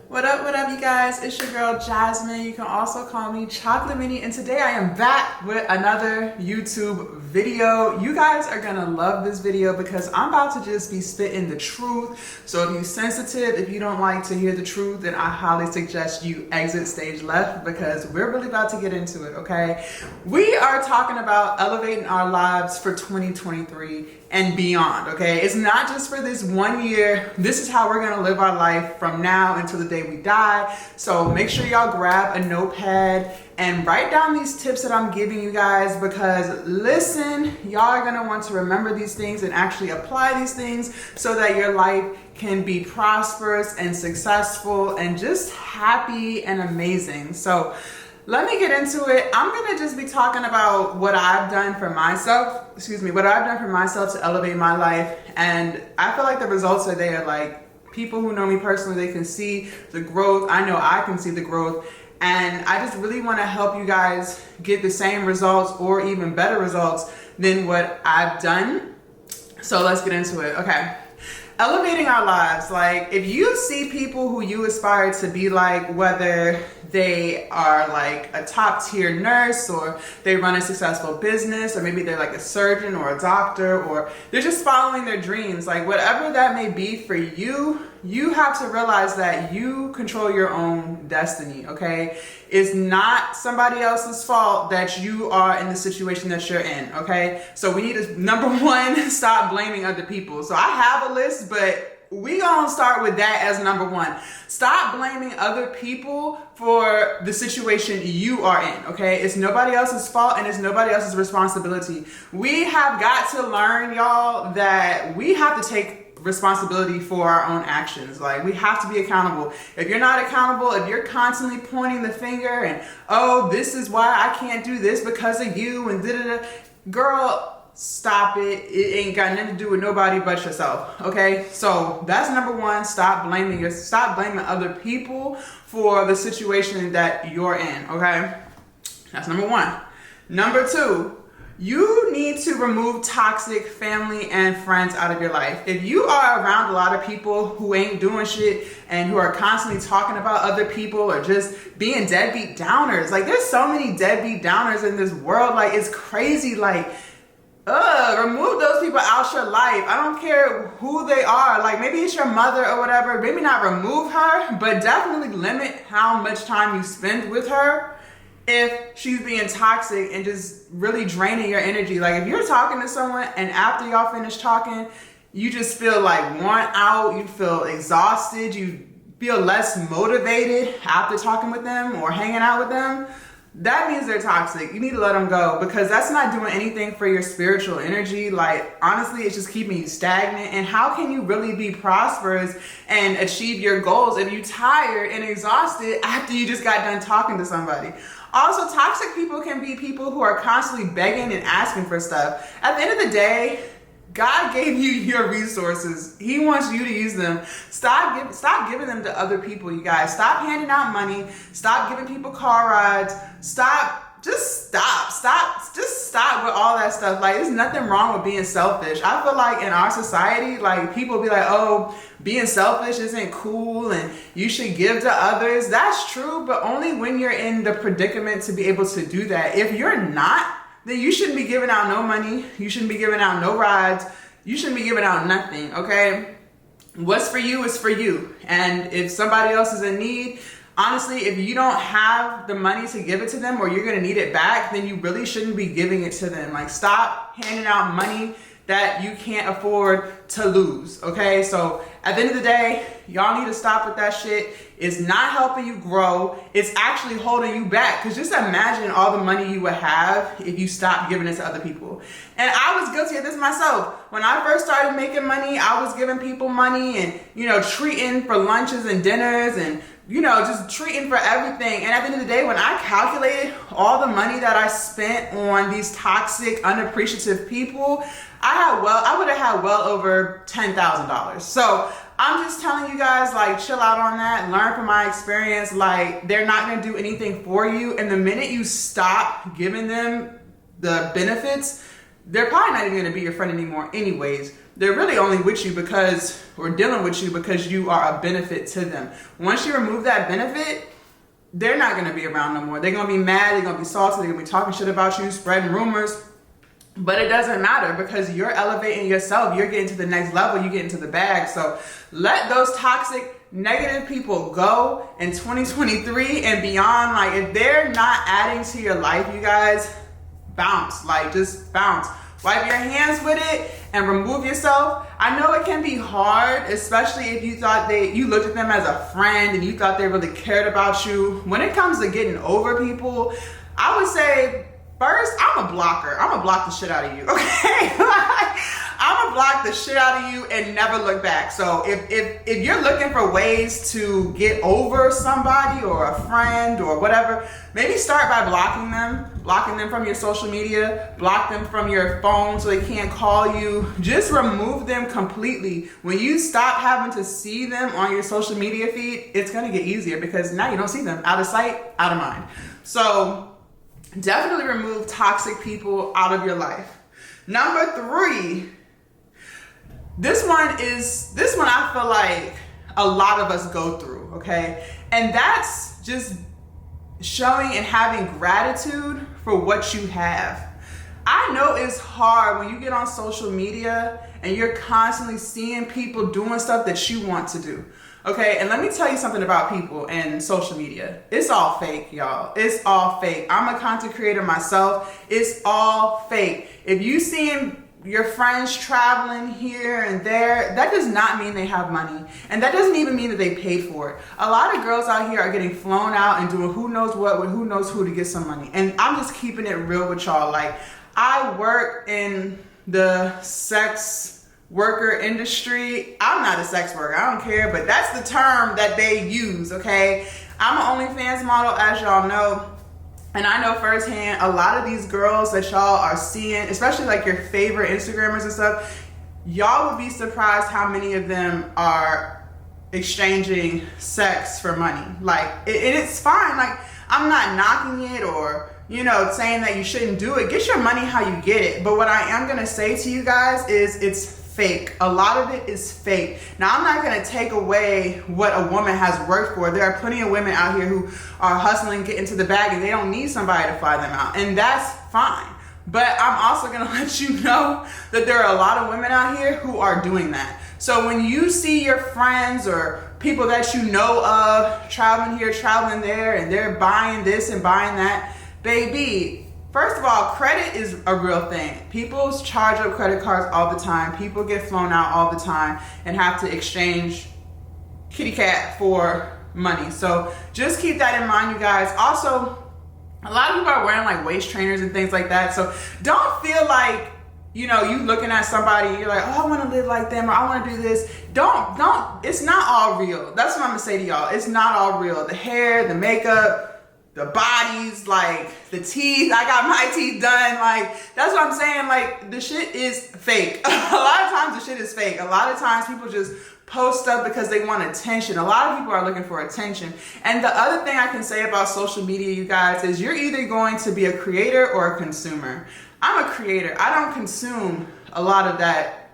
What up, you guys? It's your girl, Jasmine. You can also call me Chocolate Mini, and today I am back with another YouTube video. You guys are gonna love this video because I'm about to just be spitting the truth. So if you're sensitive, if you don't like to hear the truth, then I highly suggest you exit stage left because we're really about to get into it, okay? We are talking about elevating our lives for 2023 and beyond, okay? It's not just for this 1 year. This is how we're gonna live our life from now until the day we die. So make sure y'all grab a notepad and write down these tips that I'm giving you guys, because listen, y'all are gonna want to remember these things and actually apply these things so that your life can be prosperous and successful and just happy and amazing. So let me get into it. I'm gonna just be talking about what I've done for myself, to elevate my life. And I feel like the results are there. Like, people who know me personally, they can see the growth. I know I can see the growth. And I just really wanna help you guys get the same results or even better results than what I've done. So let's get into it, okay? Elevating our lives. Like, if you see people who you aspire to be like, whether they are like a top tier nurse or they run a successful business, or maybe they're like a surgeon or a doctor, or they're just following their dreams, like whatever that may be for you, you have to realize that you control your own destiny, okay? It's not somebody else's fault that you are in the situation that you're in, okay? So we need to, number one, stop blaming other people. So I have a list, but we gonna start with that as number one. Stop blaming other people for the situation you are in, okay? It's nobody else's fault and it's nobody else's responsibility. We have got to learn, y'all, that we have to take responsibility for our own actions. Like, we have to be accountable. If you're not accountable, if you're constantly pointing the finger and, oh, this is why I can't do this because of you and da-da-da, girl, stop it. It ain't got nothing to do with nobody but yourself, okay? So that's number one. Stop blaming other people for the situation that you're in, okay? That's number one. Number two, you need to remove toxic family and friends out of your life. If you are around a lot of people who ain't doing shit and who are constantly talking about other people or just being deadbeat downers, like, there's so many deadbeat downers in this world, like, it's crazy. Like, remove those people out your life. I don't care who they are. Like, maybe it's your mother or whatever. Maybe not remove her, but definitely limit how much time you spend with her if she's being toxic and just really draining your energy. Like, if you're talking to someone and after y'all finish talking, you just feel like worn out, you feel exhausted, you feel less motivated after talking with them or hanging out with them, that means they're toxic. You need to let them go, because that's not doing anything for your spiritual energy. Like, honestly, it's just keeping you stagnant. And how can you really be prosperous and achieve your goals if you're tired and exhausted after you just got done talking to somebody? Also, toxic people can be people who are constantly begging and asking for stuff. At the end of the day, God gave you your resources. He wants you to use them. Stop giving them to other people, you guys. Stop handing out money. Stop giving people car rides. Just stop with all that stuff. Like, there's nothing wrong with being selfish. I feel like in our society, like, people be like, oh, being selfish isn't cool and you should give to others. That's true, but only when you're in the predicament to be able to do that. If you're not, then you shouldn't be giving out no money. You shouldn't be giving out no rides. You shouldn't be giving out nothing, okay? What's for you is for you. And if somebody else is in need, honestly, if you don't have the money to give it to them or you're gonna need it back, then you really shouldn't be giving it to them. Like, stop handing out money that you can't afford to lose, okay? So at the end of the day, y'all need to stop with that shit. It's not helping you grow. It's actually holding you back. Because just imagine all the money you would have if you stopped giving it to other people. And I was guilty of this myself. When I first started making money, I was giving people money and, treating for lunches and dinners and, just treating for everything. And at the end of the day, when I calculated all the money that I spent on these toxic, unappreciative people, I would have had well over $10,000. So I'm just telling you guys, like, chill out on that. Learn from my experience. Like, they're not going to do anything for you. And the minute you stop giving them the benefits, they're probably not even going to be your friend anymore anyways. they're really only with you because, or dealing with you because you are a benefit to them. Once you remove that benefit, they're not going to be around no more. They're going to be mad, they're going to be salty, they're going to be talking shit about you, spreading rumors. But it doesn't matter because you're elevating yourself. You're getting to the next level. You get into the bag. So let those toxic, negative people go in 2023 and beyond. Like, if they're not adding to your life, you guys, bounce. Like, just bounce. Wipe your hands with it and remove yourself. I know it can be hard, especially if you thought you looked at them as a friend and you thought they really cared about you. When it comes to getting over people, I would say, first, I'm a blocker. I'm gonna block the shit out of you, okay? I'm gonna block the shit out of you and never look back. So if you're looking for ways to get over somebody or a friend or whatever, maybe start by blocking them from your social media, block them from your phone so they can't call you. Just remove them completely. When you stop having to see them on your social media feed, it's gonna get easier because now you don't see them. Out of sight, out of mind. So definitely remove toxic people out of your life. Number 3, this one I feel like a lot of us go through, okay? And that's just showing and having gratitude for what you have. I know it's hard when you get on social media and you're constantly seeing people doing stuff that you want to do. Okay, and let me tell you something about people and social media. It's all fake, y'all. It's all fake. I'm a content creator myself. It's all fake. If you seeing your friends traveling here and there, that does not mean they have money. And that doesn't even mean that they paid for it. A lot of girls out here are getting flown out and doing who knows what with who knows who to get some money. And I'm just keeping it real with y'all. Like, I work in the sex worker industry. I'm not a sex worker, I don't care, but that's the term that they use, okay? I'm an OnlyFans model, as y'all know, and I know firsthand a lot of these girls that y'all are seeing, especially like your favorite Instagrammers and stuff, y'all would be surprised how many of them are exchanging sex for money. Like, it's fine. Like, I'm not knocking it or, you know, saying that you shouldn't do it. Get your money how you get it. But what I am gonna say to you guys is it's fake. A lot of it is fake. Now, I'm not going to take away what a woman has worked for. There are plenty of women out here who are hustling, get into the bag, and they don't need somebody to fly them out. And that's fine. But I'm also going to let you know that there are a lot of women out here who are doing that. So when you see your friends or people that you know of traveling here, traveling there, and they're buying this and buying that, baby, first of all, credit is a real thing. People charge up credit cards all the time. People get flown out all the time and have to exchange kitty cat for money. So just keep that in mind, you guys. Also, a lot of people are wearing like waist trainers and things like that. So don't feel like, you know, you looking at somebody and you're like, oh, I want to live like them or I want to do this. Don't, it's not all real. That's what I'm going to say to y'all. It's not all real. The hair, the makeup, the bodies, like the teeth. I got my teeth done. Like, that's what I'm saying. Like, the shit is fake. A lot of times the shit is fake. A lot of times people just post stuff because they want attention. A lot of people are looking for attention. And the other thing I can say about social media, you guys, is you're either going to be a creator or a consumer. I'm a creator. I don't consume a lot of that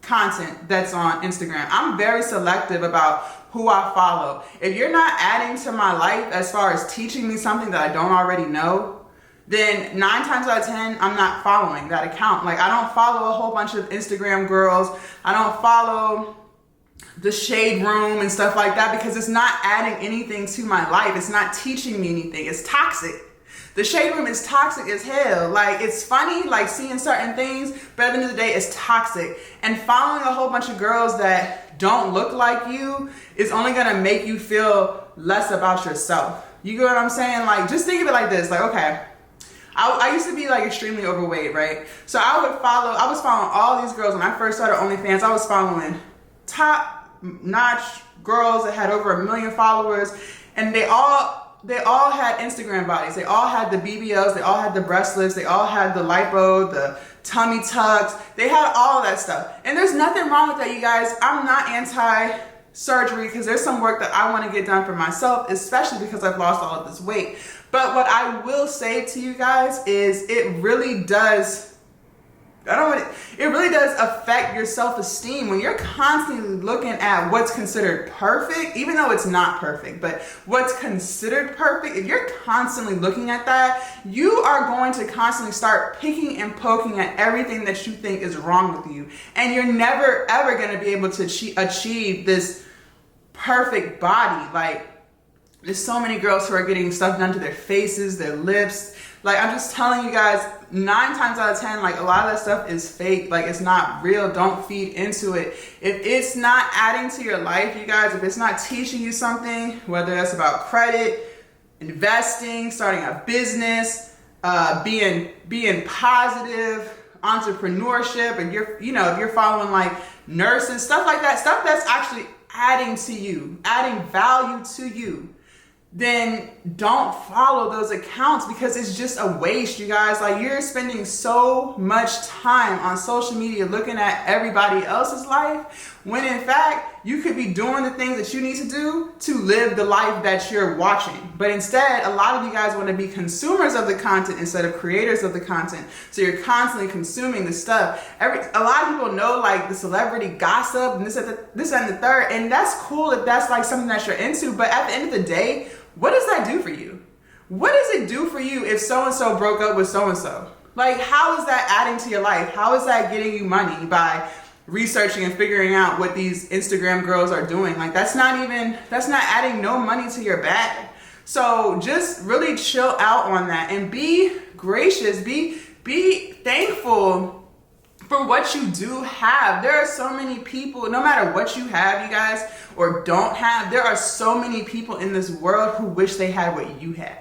content that's on Instagram. I'm very selective about who I follow. If you're not adding to my life as far as teaching me something that I don't already know, then 9 times out of 10, I'm not following that account. Like, I don't follow a whole bunch of Instagram girls. I don't follow the shade room and stuff like that because it's not adding anything to my life. It's not teaching me anything. It's toxic. The shade room is toxic as hell. Like, it's funny, like seeing certain things, but at the end of the day, it's toxic. And following a whole bunch of girls that don't look like you is only gonna make you feel less about yourself. You get what I'm saying? Like, just think of it like this. Like, okay, I used to be like extremely overweight, right? So I was following all these girls when I first started OnlyFans. I was following top-notch girls that had over 1 million followers, and they all had Instagram bodies. They all had the BBLs, they all had the breast lifts, they all had the lipo, the tummy tucks. They had all of that stuff. And there's nothing wrong with that, you guys. I'm not anti-surgery because there's some work that I want to get done for myself, especially because I've lost all of this weight. But what I will say to you guys is it really does It really does affect your self-esteem when you're constantly looking at what's considered perfect, even though it's not perfect, but what's considered perfect. If you're constantly looking at that, you are going to constantly start picking and poking at everything that you think is wrong with you. And you're never, ever going to be able to achieve this perfect body. Like, there's so many girls who are getting stuff done to their faces, their lips. Like, I'm just telling you guys, 9 times out of 10, like, a lot of that stuff is fake. Like, it's not real. Don't feed into it. If it's not adding to your life, you guys, if it's not teaching you something, whether that's about credit, investing, starting a business, being positive, entrepreneurship, and if you're following like nurses, stuff like that, stuff that's actually adding to you, adding value to you, then don't follow those accounts, because it's just a waste, you guys. Like, you're spending so much time on social media looking at everybody else's life, when in fact you could be doing the things that you need to do to live the life that you're watching. But instead, a lot of you guys want to be consumers of the content instead of creators of the content. So you're constantly consuming the stuff. A lot of people know, like, the celebrity gossip and this and the third, and that's cool if that's like something that you're into. But at the end of the day, what does that do for you? What does it do for you if so-and-so broke up with so-and-so? Like, how is that adding to your life? How is that getting you money by researching and figuring out what these Instagram girls are doing? Like, that's not adding no money to your bag. So just really chill out on that and be gracious, be thankful for what you do have. There are so many people, no matter what you have, you guys, or don't have, there are so many people in this world who wish they had what you had.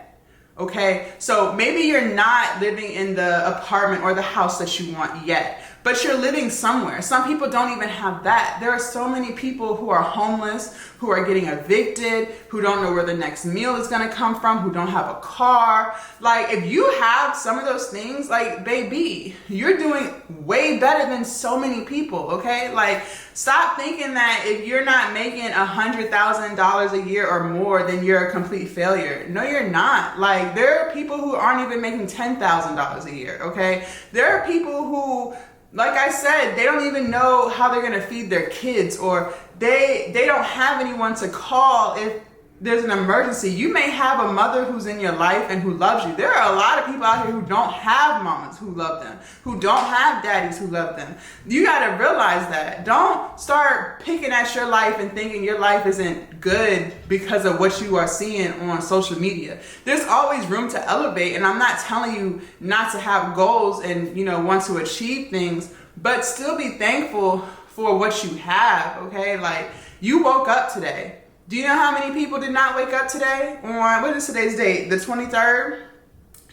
Okay, so maybe you're not living in the apartment or the house that you want yet, but you're living somewhere. Some people don't even have that. There are so many people who are homeless, who are getting evicted, who don't know where the next meal is gonna come from, who don't have a car. Like, if you have some of those things, like, baby, you're doing way better than so many people, okay? Like, stop thinking that if you're not making $100,000 a year or more, then you're a complete failure. No, you're not. Like, there are people who aren't even making $10,000 a year, okay? There are people who, like I said, they don't even know how they're gonna feed their kids, or they don't have anyone to call if there's an emergency. You may have a mother who's in your life and who loves you. There are a lot of people out here who don't have mamas who love them, who don't have daddies who love them. You gotta realize that. Don't start picking at your life and thinking your life isn't good because of what you are seeing on social media. There's always room to elevate, and I'm not telling you not to have goals and, want to achieve things, but still be thankful for what you have, okay? Like, you woke up today. Do you know how many people did not wake up today? What is today's date? The 23rd?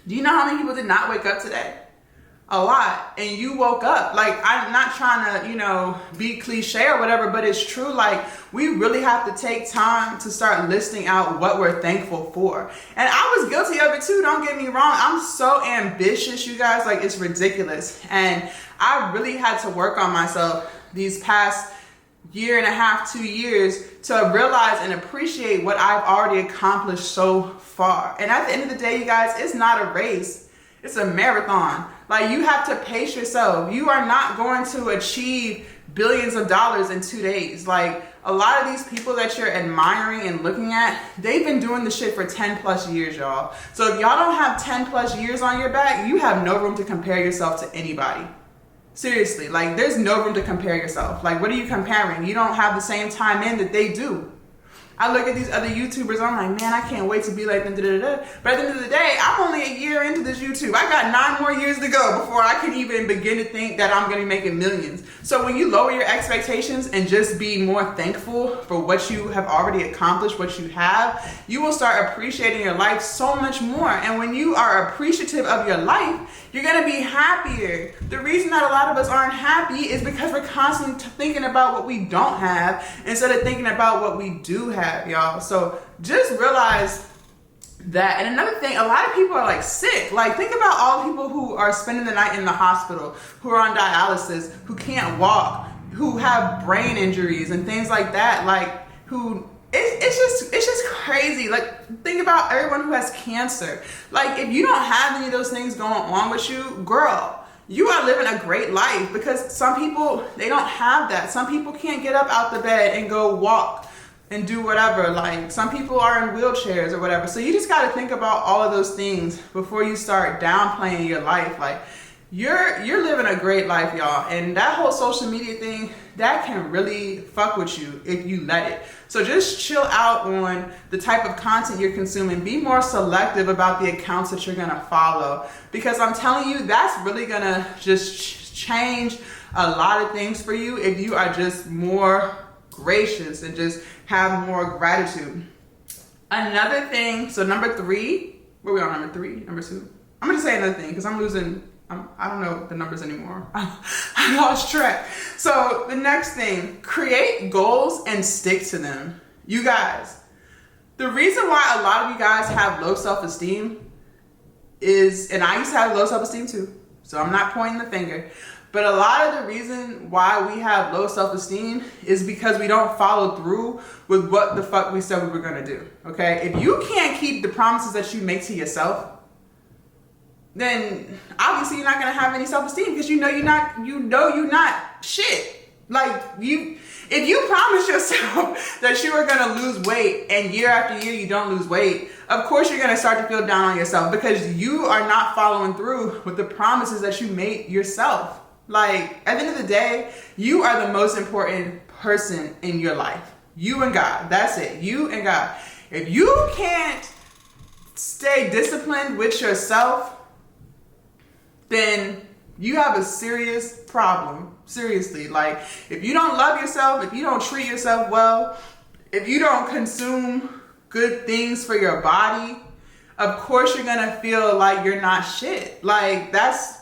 Do you know how many people did not wake up today? A lot. And you woke up. Like, I'm not trying to, be cliche or whatever, but it's true. Like, we really have to take time to start listing out what we're thankful for. And I was guilty of it too, don't get me wrong. I'm so ambitious, you guys. Like, it's ridiculous. And I really had to work on myself these past year and a half, 2 years, to realize and appreciate what I've already accomplished so far. And at the end of the day, you guys, it's not a race. It's a marathon. Like, you have to pace yourself. You are not going to achieve billions of dollars in 2 days. Like, a lot of these people that you're admiring and looking at, they've been doing this shit for 10 plus years, y'all. So if y'all don't have 10 plus years on your back, you have no room to compare yourself to anybody. Seriously, like, there's no room to compare yourself. Like, what are you comparing? You don't have the same time in that they do. I look at these other YouTubers, I'm like, man, I can't wait to be like them, da-da-da-da. But at the end of the day, I'm only a year into this YouTube. I got 9 more years to go before I can even begin to think that I'm gonna be making millions. So when you lower your expectations and just be more thankful for what you have already accomplished, what you have, you will start appreciating your life so much more. And when you are appreciative of your life, you're gonna be happier. The reason that a lot of us aren't happy is because we're constantly thinking about what we don't have instead of thinking about what we do have, y'all. So just realize that. And another thing, a lot of people are like sick. Like, think about all the people who are spending the night in the hospital, who are on dialysis, who can't walk, who have brain injuries and things like that. Like, it's just crazy. Like, think about everyone who has cancer. Like, if you don't have any of those things going on with you, girl, you are living a great life, because some people, they don't have that. Some people can't get up out the bed and go walk and do whatever. Like, some people are in wheelchairs or whatever. So you just got to think about all of those things before you start downplaying your life. Like, you're living a great life, y'all. And that whole social media thing, that can really fuck with you if you let it. So just chill out on the type of content you're consuming. Be more selective about the accounts that you're gonna follow, because I'm telling you, that's really gonna just change a lot of things for you if you are just more gracious and just have more gratitude. Another thing, so number 3, where are we on number 3? Number 2? I'm gonna say another thing because I don't know the numbers anymore. I lost track. So the next thing, create goals and stick to them. You guys, the reason why a lot of you guys have low self-esteem is, and I used to have low self-esteem too, so I'm not pointing the finger, but a lot of the reason why we have low self-esteem is because we don't follow through with what the fuck we said we were gonna do, okay? If you can't keep the promises that you make to yourself, then obviously you're not gonna have any self-esteem, because you know you're not shit. Like, if you promise yourself that you are gonna lose weight and year after year you don't lose weight, of course you're gonna start to feel down on yourself, because you are not following through with the promises that you made yourself. Like, at the end of the day, you are the most important person in your life. You and God, that's it, you and God. If you can't stay disciplined with yourself, then you have a serious problem. Seriously. Like, if you don't love yourself, if you don't treat yourself well, if you don't consume good things for your body, of course you're gonna feel like you're not shit. Like, that's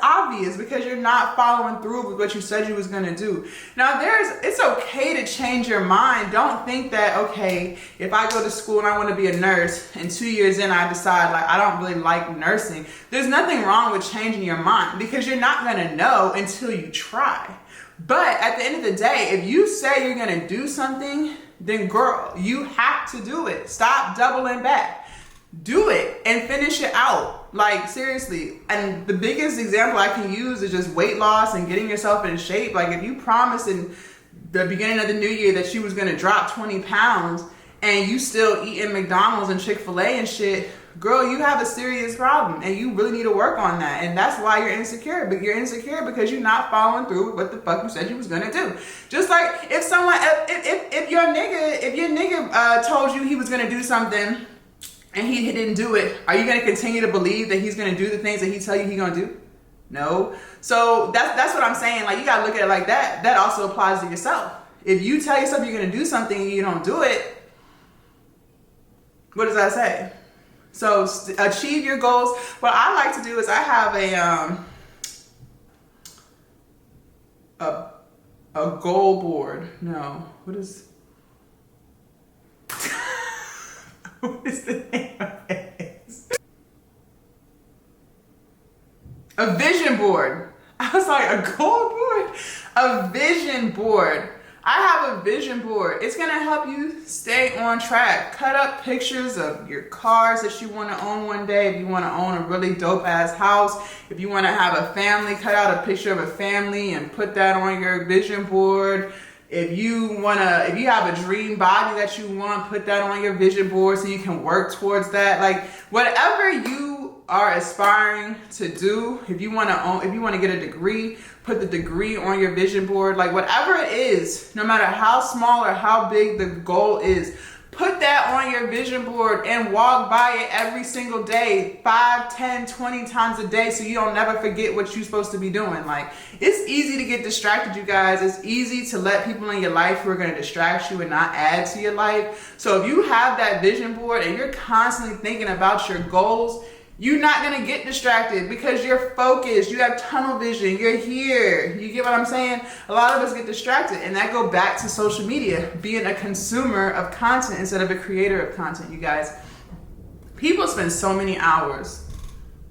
obvious, because you're not following through with what you said you was gonna do. Now, it's okay to change your mind. Don't think that, okay, if I go to school and I want to be a nurse and 2 years in I decide like I don't really like nursing. There's nothing wrong with changing your mind, because you're not gonna know until you try. But at the end of the day, if you say you're gonna do something, then girl, you have to do it. Stop doubling back. Do it and finish it out. Like, seriously. And the biggest example I can use is just weight loss and getting yourself in shape. Like, if you promised in the beginning of the new year that you was gonna drop 20 pounds and you still eating McDonald's and Chick-fil-A and shit, girl, you have a serious problem and you really need to work on that. And that's why you're insecure. But you're insecure because you're not following through with what the fuck you said you was gonna do. Just like if your nigga told you he was gonna do something and he didn't do it, are you gonna continue to believe that he's gonna do the things that he tell you he gonna do? No. So that's what I'm saying. Like, you gotta look at it like that. That also applies to yourself. If you tell yourself you're gonna do something and you don't do it, what does that say? So achieve your goals. What I like to do is I have a goal board. No, what is what is the name of it? A vision board. I was like, a goal board? A vision board. I have a vision board. It's gonna help you stay on track. Cut up pictures of your cars that you wanna own one day. If you wanna own a really dope ass house, if you wanna have a family, cut out a picture of a family and put that on your vision board. If you have a dream body that you want, put that on your vision board so you can work towards that. Like, whatever you are aspiring to do, if you want to get a degree, put the degree on your vision board. Like, whatever it is, no matter how small or how big the goal is, put that on your vision board and walk by it every single day, 5, 10, 20 times a day, so you don't never forget what you're supposed to be doing. Like, it's easy to get distracted, you guys. It's easy to let people in your life who are going to distract you and not add to your life. So if you have that vision board and you're constantly thinking about your goals, you're not going to get distracted because you're focused. You have tunnel vision. You're here. You get what I'm saying? A lot of us get distracted, and that go back to social media, being a consumer of content instead of a creator of content, you guys. People spend so many hours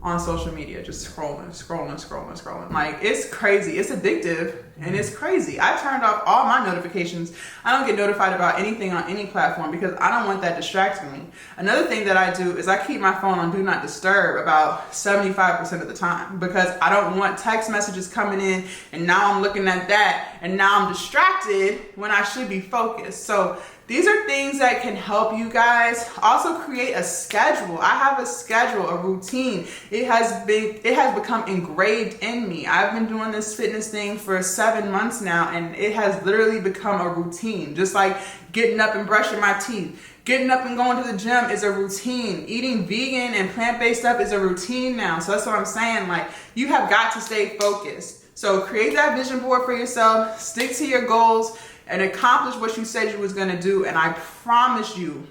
on social media, just scrolling. Like, it's crazy. It's addictive and it's crazy. I turned off all my notifications. I don't get notified about anything on any platform because I don't want that distracting me. Another thing that I do is I keep my phone on do not disturb about 75% of the time because I don't want text messages coming in and now I'm looking at that and now I'm distracted when I should be focused. So these are things that can help you guys. Also create a schedule. I have a schedule, a routine. It has become engraved in me. I've been doing this fitness thing for 7 months now and it has literally become a routine. Just like getting up and brushing my teeth. Getting up and going to the gym is a routine. Eating vegan and plant-based stuff is a routine now. So that's what I'm saying. Like, you have got to stay focused. So create that vision board for yourself. Stick to your goals and accomplish what you said you was gonna do. And I promise you,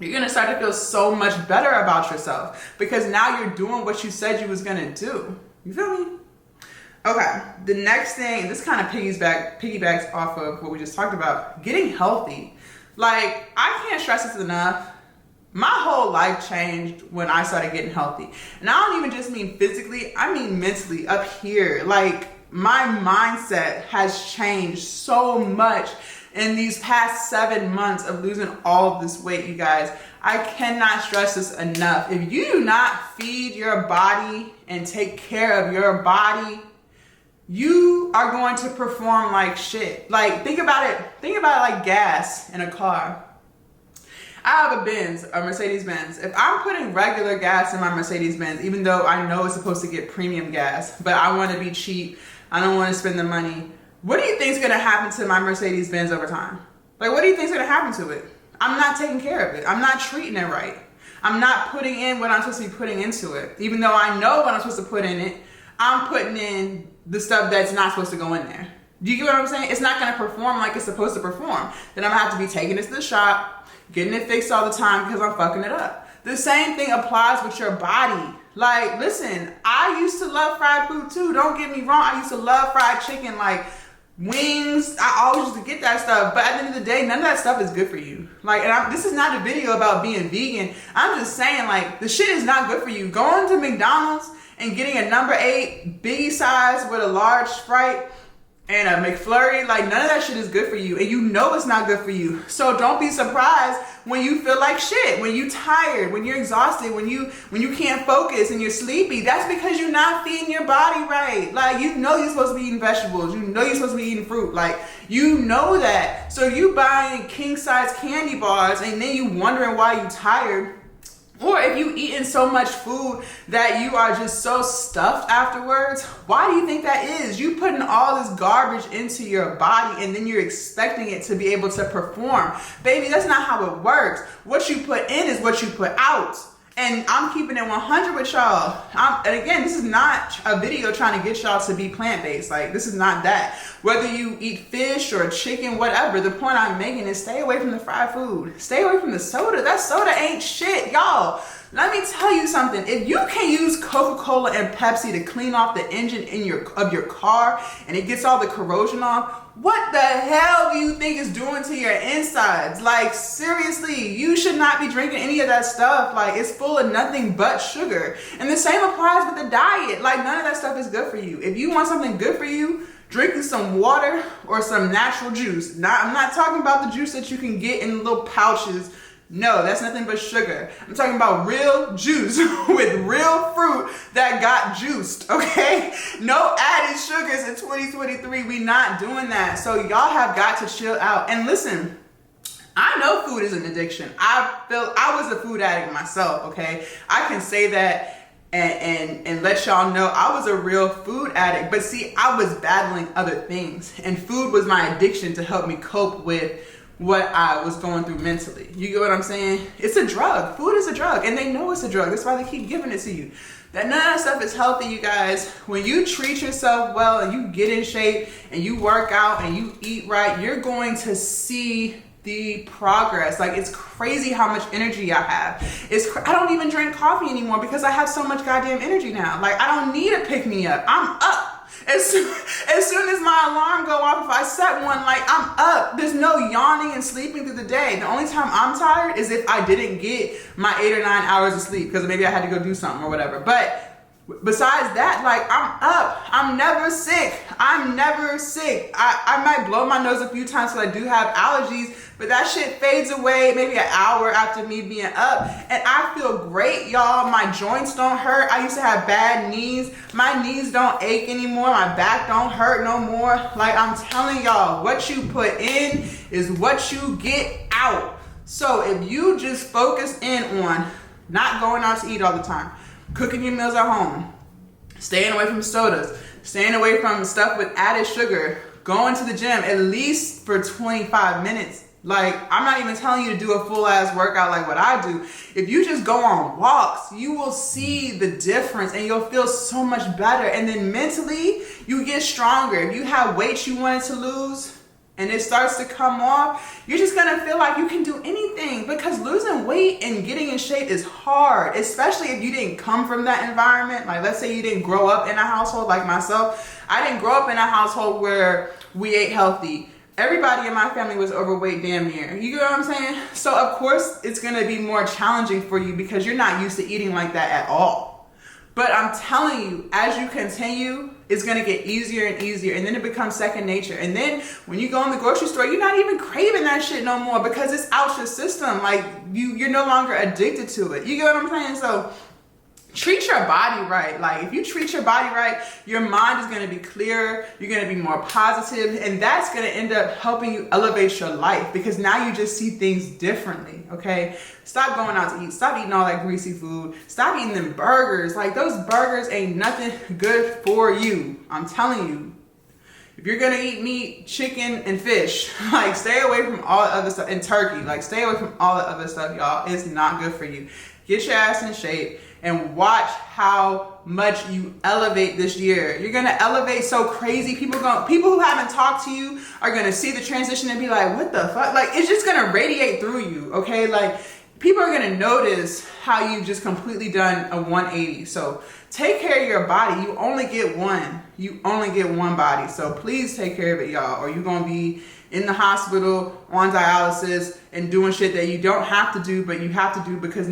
you're gonna start to feel so much better about yourself because now you're doing what you said you was gonna do. You feel me? Okay, the next thing, this kind of piggybacks off of what we just talked about, getting healthy. Like, I can't stress this enough. My whole life changed when I started getting healthy. And I don't even just mean physically, I mean mentally up here. Like, my mindset has changed so much in these past 7 months of losing all of this weight, you guys. I cannot stress this enough. If you do not feed your body and take care of your body, you are going to perform like shit. Like, think about it like gas in a car. I have a Mercedes-Benz. If I'm putting regular gas in my Mercedes-Benz, even though I know it's supposed to get premium gas, but I want to be cheap, I don't want to spend the money, what do you think is going to happen to my Mercedes-Benz over time? Like, what do you think is going to happen to it? I'm not taking care of it. I'm not treating it right. I'm not putting in what I'm supposed to be putting into it. Even though I know what I'm supposed to put in it, I'm putting in the stuff that's not supposed to go in there. Do you get what I'm saying? It's not going to perform like it's supposed to perform. Then I'm going to have to be taking it to the shop, getting it fixed all the time because I'm fucking it up. The same thing applies with your body. Like, listen, I used to love fried food too. Don't get me wrong. I used to love fried chicken, like wings. I always used to get that stuff. But at the end of the day, none of that stuff is good for you. Like, and this is not a video about being vegan. I'm just saying, like, the shit is not good for you. Going to McDonald's and getting a number 8 biggie size with a large Sprite and a McFlurry, like, none of that shit is good for you. And you know it's not good for you. So don't be surprised when you feel like shit, when you tired, when you're exhausted, when you can't focus and you're sleepy. That's because you're not feeding your body right. Like, you know you're supposed to be eating vegetables. You know you're supposed to be eating fruit. Like, you know that. So you buying king size candy bars and then you wondering why you tired. Or if you eating so much food that you are just so stuffed afterwards, why do you think that is? You putting all this garbage into your body and then you're expecting it to be able to perform. Baby, that's not how it works. What you put in is what you put out. And I'm keeping it 100 with y'all. And again, this is not a video trying to get y'all to be plant-based. Like, this is not that. Whether you eat fish or chicken, whatever, the point I'm making is stay away from the fried food. Stay away from the soda. That soda ain't shit, y'all. Let me tell you something. If you can use Coca-Cola and Pepsi to clean off the engine of your car and it gets all the corrosion off, what the hell do you think it's doing to your insides? Like, seriously, you should not be drinking any of that stuff. Like, it's full of nothing but sugar. And the same applies with the diet. Like, none of that stuff is good for you. If you want something good for you, drinking some water or some natural juice. I'm not talking about the juice that you can get in little pouches. No, that's nothing but sugar. I'm talking about real juice with real fruit that got juiced, okay? No added sugars in 2023. We not doing that. So y'all have got to chill out. And listen, I know food is an addiction. I was a food addict myself, okay? I can say that and let y'all know I was a real food addict. But see, I was battling other things. And food was my addiction to help me cope with what I was going through mentally. You get what I'm saying? It's a drug. Food is a drug, and they know it's a drug. That's why they keep giving it to you. That none of that stuff is healthy, you guys. When you treat yourself well and you get in shape and you work out and you eat right, you're going to see the progress. Like, it's crazy how much energy I have. I don't even drink coffee anymore because I have so much goddamn energy now. Like, I don't need a pick me up. I'm up. As soon as my alarm go off, if I set one, like I'm up. There's no yawning and sleeping through the day. The only time I'm tired is if I didn't get my 8 or 9 hours of sleep because maybe I had to go do something or whatever. But besides that, like I'm up. I'm never sick. I'm never sick. I might blow my nose a few times because I do have allergies, but that shit fades away maybe an hour after me being up. And I feel great, y'all. My joints don't hurt. I used to have bad knees. My knees don't ache anymore. My back don't hurt no more. Like I'm telling y'all, what you put in is what you get out. So if you just focus in on not going out to eat all the time, cooking your meals at home, staying away from sodas, staying away from stuff with added sugar, going to the gym at least for 25 minutes. Like, I'm not even telling you to do a full ass workout like what I do. If you just go on walks, you will see the difference and you'll feel so much better. And then mentally, you get stronger. If you have weight you wanted to lose, and it starts to come off, you're just gonna feel like you can do anything, because losing weight and getting in shape is hard, especially if you didn't come from that environment. Like, let's say you didn't grow up in a household like myself. I didn't grow up in a household where we ate healthy. Everybody in my family was overweight damn near. You get what I'm saying? So of course it's gonna be more challenging for you because you're not used to eating like that at all. But I'm telling you, as you continue, it's gonna get easier and easier, and then it becomes second nature. And then when you go in the grocery store, you're not even craving that shit no more because it's out your system. Like you're no longer addicted to it. You get what I'm saying? So treat your body right. Like if you treat your body right, your mind is gonna be clearer, you're gonna be more positive, and that's gonna end up helping you elevate your life because now you just see things differently, okay? Stop going out to eat. Stop eating all that greasy food. Stop eating them burgers. Like those burgers ain't nothing good for you. I'm telling you. If you're gonna eat meat, chicken, and fish, like stay away from all the other stuff, and turkey, like stay away from all the other stuff, y'all. It's not good for you. Get your ass in shape and watch how much you elevate this year. You're gonna elevate so crazy. People who haven't talked to you are gonna see the transition and be like, what the fuck? Like it's just gonna radiate through you, okay? Like people are gonna notice how you've just completely done a 180. So take care of your body. You only get one. You only get one body. So please take care of it, y'all, or you're gonna be in the hospital on dialysis and doing shit that you don't have to do, but you have to do because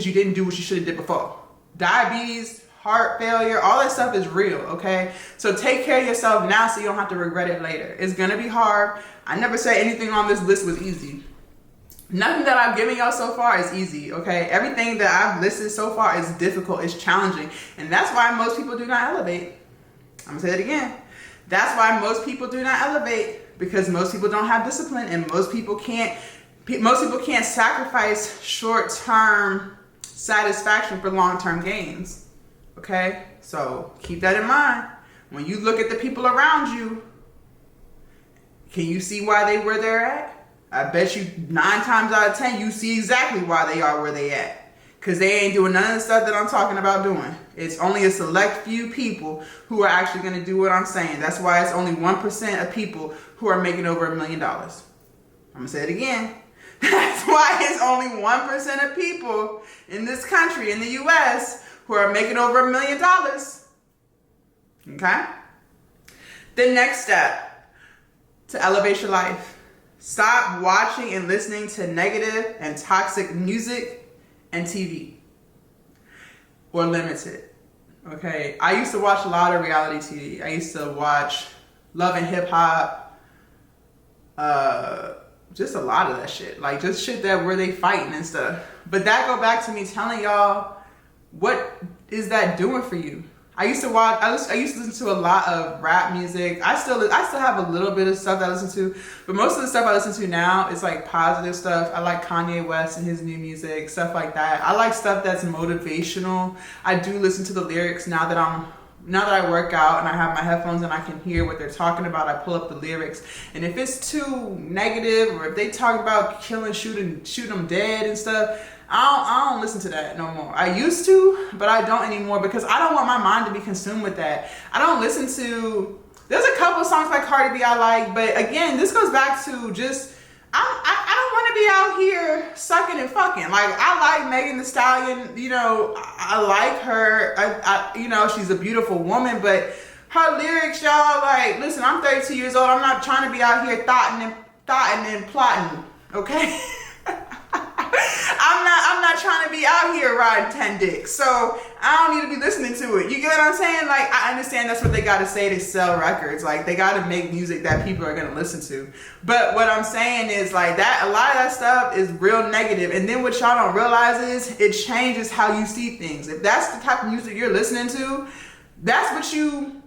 you didn't do what you should have did before. Diabetes, heart failure, all that stuff is real, okay? So take care of yourself now so you don't have to regret it later. It's gonna be hard. I never said anything on this list was easy. Nothing that I've given y'all so far is easy, okay? Everything that I've listed so far is difficult, it's challenging, and that's why most people do not elevate. I'm gonna say it again. That's why most people do not elevate, because most people don't have discipline, and most people can't sacrifice short-term satisfaction for long-term gains, okay? So keep that in mind. When you look at the people around you, can you see why they where they're at? I bet you 9 times out of 10, you see exactly why they are where they at. Because they ain't doing none of the stuff that I'm talking about doing. It's only a select few people who are actually going to do what I'm saying. That's why it's only 1% of people who are making over $1 million. I'm going to say it again. That's why it's only 1% of people in this country, in the US, who are making over $1 million. Okay? The next step to elevate your life. Stop watching and listening to negative and toxic music and TV, or limit it, okay? I used to watch a lot of reality TV. I used to watch Love and Hip Hop, just a lot of that shit. Like just shit that where they fighting and stuff. But that go back to me telling y'all, what is that doing for you? I used to listen to a lot of rap music. I still have a little bit of stuff that I listen to, but most of the stuff I listen to now is like positive stuff. I like Kanye West and his new music, stuff like that. I like stuff that's motivational. I do listen to the lyrics now that I work out and I have my headphones and I can hear what they're talking about. I pull up the lyrics, and if it's too negative or if they talk about killing, shooting them dead and stuff, I don't listen to that no more. I used to, but I don't anymore because I don't want my mind to be consumed with that. I don't listen to, there's a couple songs like Cardi B I like, but again, this goes back to just, I don't want to be out here sucking and fucking. Like, I like Megan Thee Stallion, you know, I like her. You know, she's a beautiful woman, but Her lyrics, y'all, like, listen, I'm 32 years old. I'm not trying to be out here thoughting and plotting, okay? I'm not trying to be out here riding 10 dicks, so I don't need to be listening to it. You get what I'm saying? Like, I understand that's what they gotta say to sell records. Like, they gotta make music that people are gonna listen to. But what I'm saying is, like, that a lot of that stuff is real negative. And then what y'all don't realize is it changes how you see things. If that's the type of music you're listening to, that's what you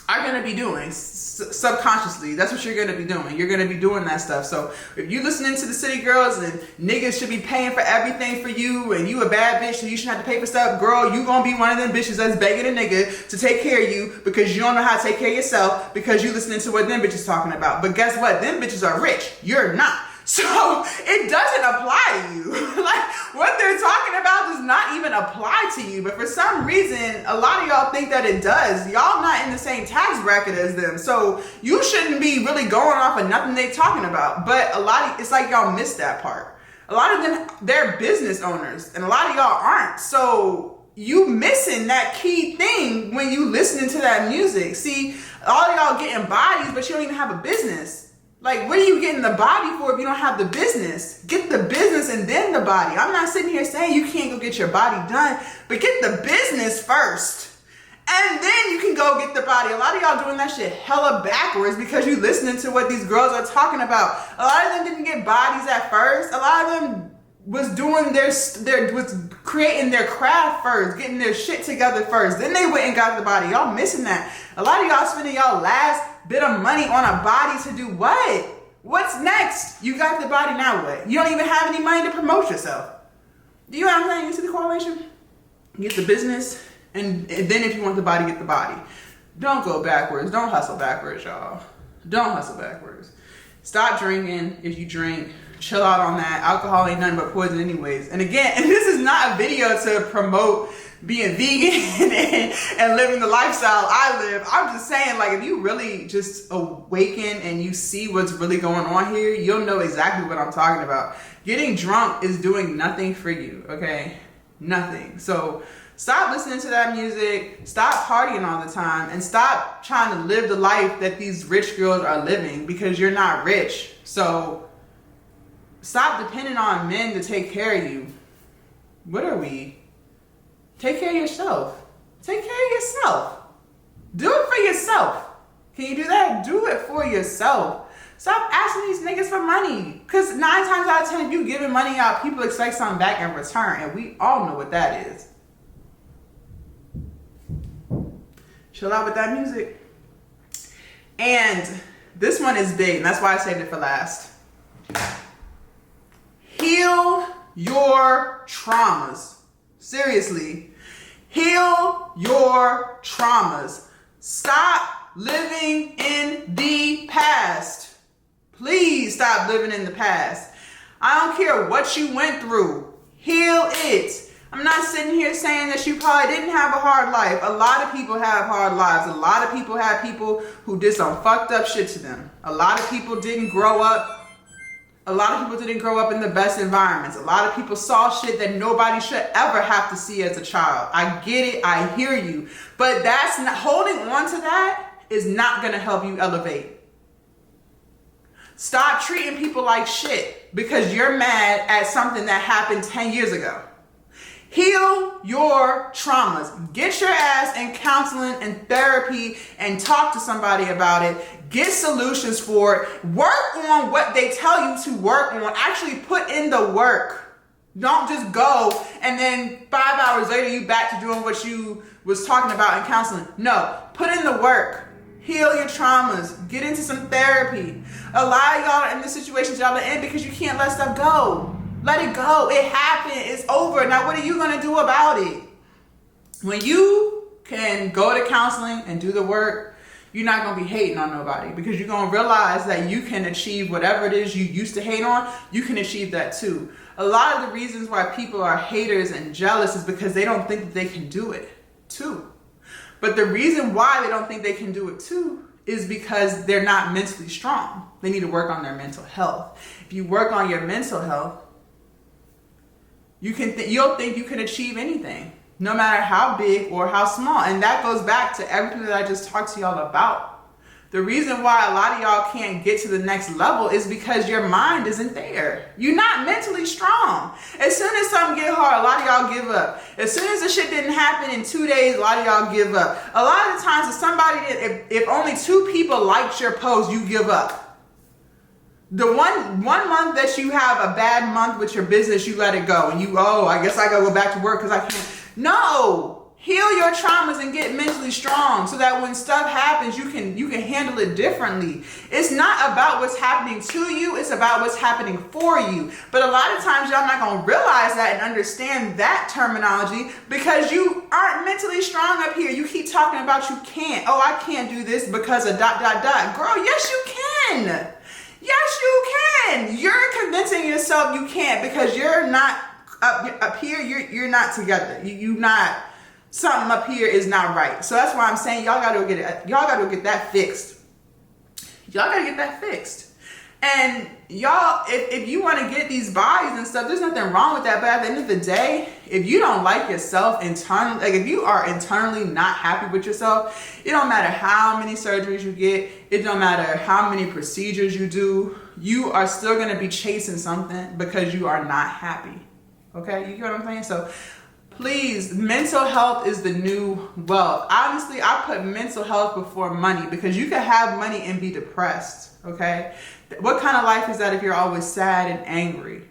are going to be doing subconsciously. That's what you're going to be doing. You're going to be doing that stuff. So if you listening to the City Girls and niggas should be paying for everything for you and you a bad bitch so you shouldn't have to pay for stuff, girl, you going to be one of them bitches that's begging a nigga to take care of you because you don't know how to take care of yourself because you listening to what them bitches talking about. But guess what? Them bitches are rich. You're not. So it doesn't apply to you. Like, what they're talking about does not even apply to you. But for some reason, a lot of y'all think that it does. Y'all not in the same tax bracket as them. So you shouldn't be really going off of nothing they talking about. But it's like y'all missed that part. A lot of them, they're business owners. And a lot of y'all aren't. So you missing that key thing when you listening to that music. See, all of y'all getting bodies, but you don't even have a business. Like, what are you getting the body for if you don't have the business? Get the business and then the body. I'm not sitting here saying you can't go get your body done, but get the business first. And then you can go get the body. A lot of y'all doing that shit hella backwards because you listening to what these girls are talking about. A lot of them didn't get bodies at first. A lot of them was doing was creating their craft first, getting their shit together first. Then they went and got the body. Y'all missing that. A lot of y'all spending y'all last bit of money on a body to do what? What's next? You got the body, now what? You don't even have any money to promote yourself. Do you know what I'm saying? You see the correlation? Get the business, and then if you want the body, get the body. Don't go backwards. Don't hustle backwards, y'all. Don't hustle backwards. Stop drinking if you drink. Chill out on that. Alcohol ain't nothing but poison anyways. And again, and this is not a video to promote being vegan and living the lifestyle I live. I'm just saying, like, if you really just awaken and you see what's really going on here, you'll know exactly what I'm talking about. Getting drunk is doing nothing for you, okay? Nothing. So stop listening to that music, stop partying all the time, and stop trying to live the life that these rich girls are living because you're not rich. So stop depending on men to take care of you. What are we? Take care of yourself. Take care of yourself. Do it for yourself. Can you do that? Do it for yourself. Stop asking these niggas for money. Because 9 times out of 10, if you giving money out, people expect something back in return. And we all know what that is. Chill out with that music. And this one is big, and that's why I saved it for last. Heal your traumas. Seriously. Heal your traumas. Stop living in the past. Please stop living in the past. I don't care what you went through. Heal it. I'm not sitting here saying that you probably didn't have a hard life. A lot of people have hard lives. A lot of people have people who did some fucked up shit to them. A lot of people didn't grow up. A lot of people didn't grow up in the best environments. A lot of people saw shit that nobody should ever have to see as a child. I get it. I hear you. But that's not, holding on to that is not going to help you elevate. Stop treating people like shit because you're mad at something that happened 10 years ago. Heal your traumas. Get your ass in counseling and therapy and talk to somebody about it. Get solutions for it. Work on what they tell you to work on. Actually put in the work. Don't just go and then 5 hours later you back to doing what you was talking about in counseling. No, put in the work. Heal your traumas. Get into some therapy. A lot of y'all are in the situations y'all are in because you can't let stuff go. Let it go. It happened. It's over. Now what are you going to do about it? When you can go to counseling and do the work, you're not going to be hating on nobody because you're going to realize that you can achieve whatever it is you used to hate on. You can achieve that too. A lot of the reasons why people are haters and jealous is because they don't think that they can do it too. But the reason why they don't think they can do it too is because they're not mentally strong. They need to work on their mental health. If you work on your mental health, you'll think you can achieve anything. no matter how big or how small. And that goes back to everything that I just talked to y'all about. The reason why a lot of y'all can't get to the next level is because your mind isn't there. You're not mentally strong. As soon as something get hard, a lot of y'all give up. As soon as the shit didn't happen in 2 days, a lot of y'all give up. A lot of the times, if only 2 people liked your post, you give up. The one month that you have a bad month with your business, you let it go. And I guess I gotta go back to work because I can't. No. Heal your traumas and get mentally strong so that when stuff happens, you can handle it differently. It's not about what's happening to you, it's about what's happening for you. But a lot of times y'all not gonna realize that and understand that terminology because you aren't mentally strong up here. You keep talking about you can't. Oh, I can't do this because of ... Girl, yes you can. Yes you can. You're convincing yourself you can't because you're not up here, you're not together. You not. Something up here is not right. So that's why I'm saying y'all gotta get that fixed. Y'all gotta get that fixed. And y'all, if you want to get these bodies and stuff, there's nothing wrong with that. But at the end of the day, if you don't like yourself internally, like if you are internally not happy with yourself, it don't matter how many surgeries you get, it don't matter how many procedures you do, you are still gonna be chasing something because you are not happy. Okay, you get what I'm saying? So please, mental health is the new wealth. Honestly, I put mental health before money because you can have money and be depressed, okay? What kind of life is that if you're always sad and angry?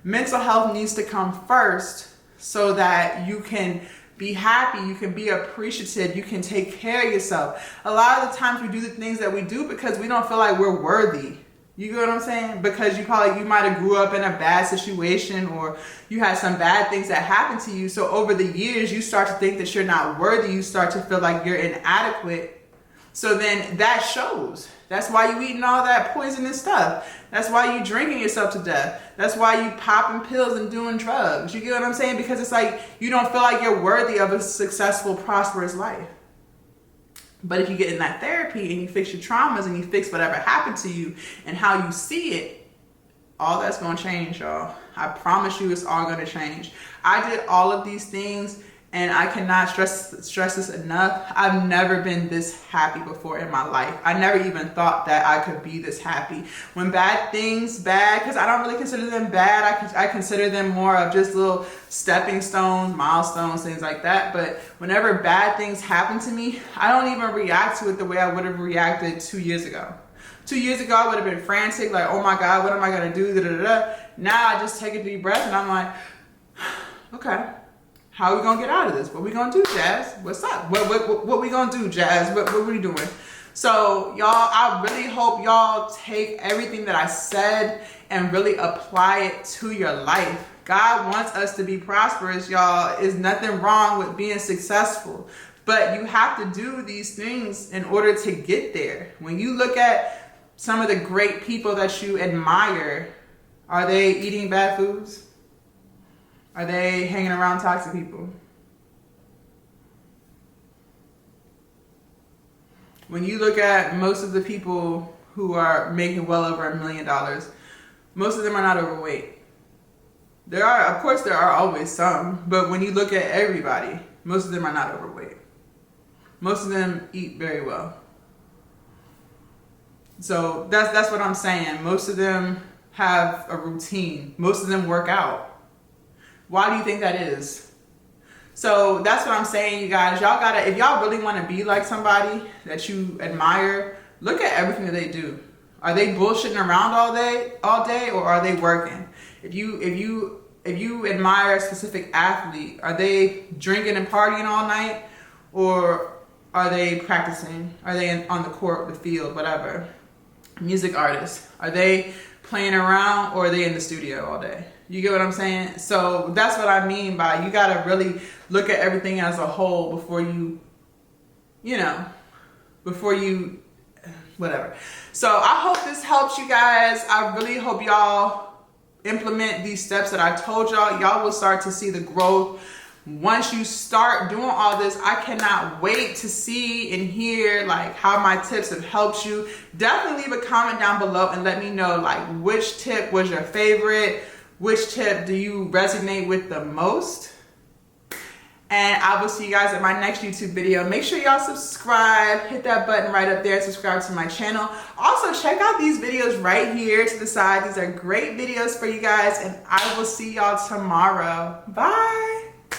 Mental health needs to come first so that you can be happy, you can be appreciative, you can take care of yourself. A lot of the times we do the things that we do because we don't feel like we're worthy. You get what I'm saying? Because you might have grew up in a bad situation or you had some bad things that happened to you. So over the years, you start to think that you're not worthy. You start to feel like you're inadequate. So then that shows. That's why you eating all that poisonous stuff. That's why you drinking yourself to death. That's why you popping pills and doing drugs. You get what I'm saying? Because it's like you don't feel like you're worthy of a successful, prosperous life. But if you get in that therapy and you fix your traumas and you fix whatever happened to you and how you see it, all that's going to change, y'all. I promise you it's all going to change. I did all of these things and I cannot stress this enough. I've never been this happy before in my life. I never even thought that I could be this happy. When bad, because I don't really consider them bad. I consider them more of just little stepping stones, milestones, things like that. But whenever bad things happen to me, I don't even react to it the way I would have reacted 2 years ago. 2 years ago, I would have been frantic, like, oh my God, what am I gonna do? Now I just take a deep breath and I'm like, okay. How are we gonna get out of this? What we gonna do, Jazz? What's up? What we gonna do, Jazz? What are we doing? So y'all, I really hope y'all take everything that I said and really apply it to your life. God wants us to be prosperous, y'all. There's nothing wrong with being successful, but you have to do these things in order to get there. When you look at some of the great people that you admire, are they eating bad foods? Are they hanging around toxic people? When you look at most of the people who are making well over $1 million, most of them are not overweight. Of course there are always some, but when you look at everybody, most of them are not overweight. Most of them eat very well. So that's what I'm saying. Most of them have a routine. Most of them work out. Why do you think that is? So that's what I'm saying, you guys. Y'all gotta, if y'all really want to be like somebody that you admire, look at everything that they do. Are they bullshitting around all day, or are they working? If you admire a specific athlete, are they drinking and partying all night, or are they practicing? Are they on the court, the field, whatever? Music artists, are they playing around, or are they in the studio all day? You get what I'm saying? So that's what I mean by you got to really look at everything as a whole before you whatever. So I hope this helps you guys. I really hope y'all implement these steps that I told y'all. Y'all will start to see the growth. Once you start doing all this, I cannot wait to see and hear like how my tips have helped you. Definitely leave a comment down below and let me know like which tip was your favorite. Which tip do you resonate with the most? And I will see you guys at my next YouTube video. Make sure y'all subscribe, hit that button right up there, subscribe to my channel. Also, check out these videos right here to the side. These are great videos for you guys, and I will see y'all tomorrow. Bye.